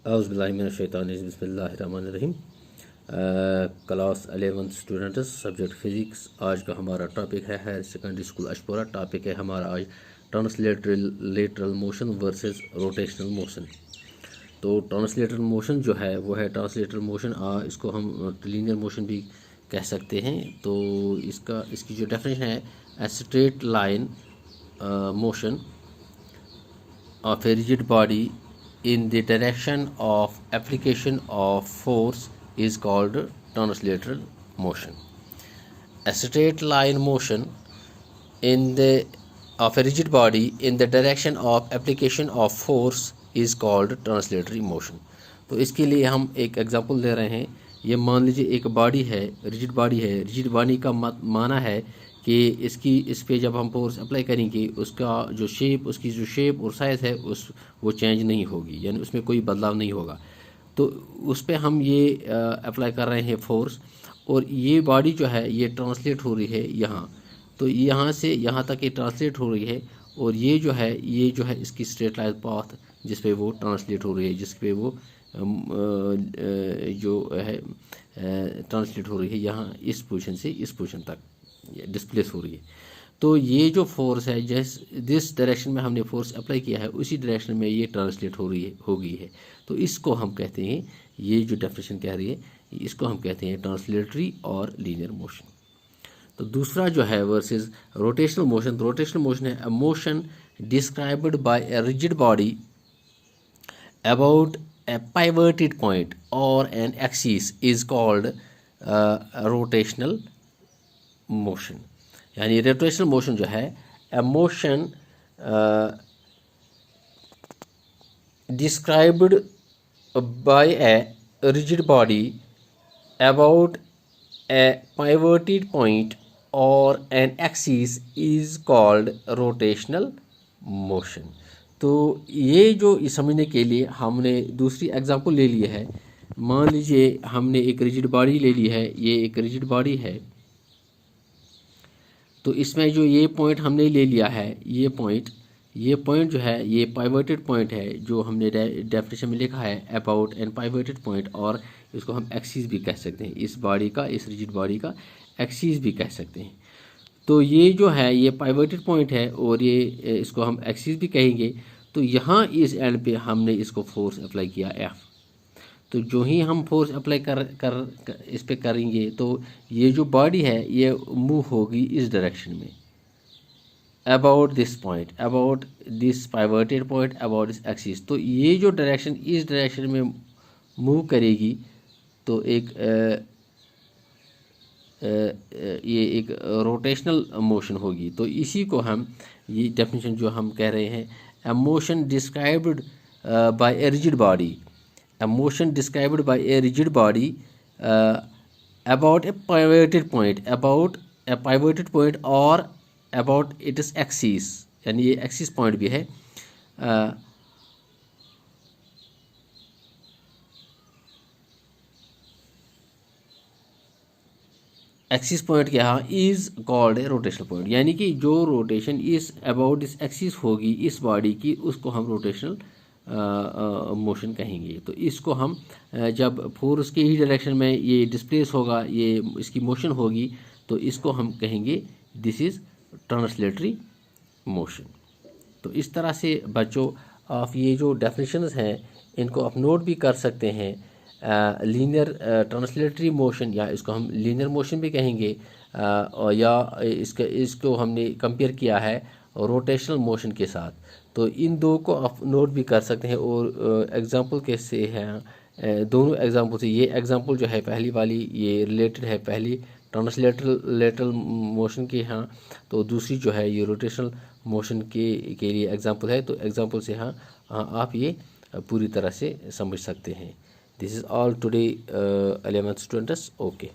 औज़ुबिल्लाहिमिनश्शैतानिर्रजीम बिस्मिल्लाहिर्रहमानिर्रहीम। Class 11th students, subject physics. आज का हमारा टॉपिक है हायर सेकेंडरी स्कूल अशपोरा। टॉपिक है हमारा आज ट्रांसलेटरल मोशन वर्सेस रोटेशनल मोशन। तो ट्रांसलेटरल मोशन जो है वो है ट्रांसलेटरल मोशन, इसको हम लीनियर मोशन भी कह सकते हैं। तो इसकी जो डेफिनेशन है, a straight line motion of a rigid body in the direction of application of force is called translateral motion. A straight line motion of a rigid body in the direction of application of force is called translatory motion. तो इसके लिए हम एक example दे रहे हैं। ये मान लीजिए एक बॉडी है, रिजिड बॉडी है। रिजिड बॉडी का माना है कि इस पे जब हम फोर्स अप्लाई करेंगे उसकी जो शेप और साइज़ है वो चेंज नहीं होगी, यानी उसमें कोई बदलाव नहीं होगा। तो उस पे हम ये अप्लाई कर रहे हैं फोर्स, और ये बॉडी जो है ये ट्रांसलेट हो रही है यहाँ। तो यहाँ से यहाँ तक ये ट्रांसलेट हो रही है, और ये जो है इसकी स्ट्रेट लाइन पाथ जिस पे वो ट्रांसलेट हो रही है, जिस पे वो जो है ट्रांसलेट हो रही है यहाँ इस पोजीशन से इस पोजीशन तक डिस्प्लेस हो रही है। तो ये जो फोर्स है, जिस डायरेक्शन में हमने फोर्स अप्लाई किया है उसी डायरेक्शन में ये ट्रांसलेट हो गई है। तो इसको हम कहते हैं, ये जो डेफिनेशन कह रही है इसको हम कहते हैं ट्रांसलेटरी और लीनियर मोशन। तो दूसरा जो है वर्सेस रोटेशनल मोशन। तो रोटेशनल मोशन है a motion described bye a rigid body about a pivoted point or an axis is called rotational motion. यानी rotational motion जो है a motion described by a rigid body about a pivoted point or an axis is called rotational motion. तो ये जो समझने के लिए हमने दूसरी एग्जांपल ले ली है। मान लीजिए हमने एक रिजिड बॉडी ले ली है, ये एक रिजिड बॉडी है। तो इसमें जो ये पॉइंट हमने ले लिया है, ये पॉइंट जो है ये पाइवोटेड पॉइंट है, जो हमने डेफिनेशन में लिखा है अबाउट एन पाइवोटेड पॉइंट, और इसको हम एक्सिस भी कह सकते हैं। इस रिजिड बॉडी का एक्सिस भी कह सकते हैं। तो ये जो है ये पाइवोटेड पॉइंट है, और ये इसको हम एक्सिस भी कहेंगे। तो यहाँ इस एंड पे हमने इसको फोर्स अप्लाई किया F। तो जो ही हम फोर्स अप्लाई कर इस पे करेंगे तो ये जो बॉडी है ये मूव होगी इस डायरेक्शन में, about this point, about this pivoted point, about this axis. तो ये जो डायरेक्शन इस डायरेक्शन में मूव करेगी, तो ये एक रोटेशनल मोशन होगी। तो इसी को हम, ये डेफिनेशन जो हम कह रहे हैं, a motion described by a rigid body, a motion described by a rigid body about a pivoted point or about its axis, यानी ये एक्सिस पॉइंट भी है। एक्सिस पॉइंट के यहाँ is called a rotational point, यानी कि जो rotation इस अबाउट इस एक्सिस होगी इस बॉडी की, उसको हम रोटेशनल मोशन कहेंगे। तो इसको हम जब फोर्स के ही डायरेक्शन में ये डिस्प्लेस होगा, ये इसकी मोशन होगी, तो इसको हम कहेंगे दिस इज़ ट्रांसलेटरी मोशन। तो इस तरह से बच्चों आप ये जो डेफिनेशंस हैं इनको आप नोट भी कर सकते हैं। लीनियर ट्रांसलेटरी मोशन, या इसको हम लीनियर मोशन भी कहेंगे, या इसको हमने कंपेयर किया है रोटेशनल मोशन के साथ। तो इन दो को आप नोट भी कर सकते हैं, और एग्जांपल कैसे हैं दोनों एग्जांपल से। ये एग्जांपल जो है पहली वाली ये रिलेटेड है पहली ट्रांसलेटरल मोशन के यहाँ, तो दूसरी जो है ये रोटेशनल मोशन के लिए एग्जांपल है। तो एग्जांपल से आप ये पूरी तरह से समझ सकते हैं। This is all today 11th students. Okay.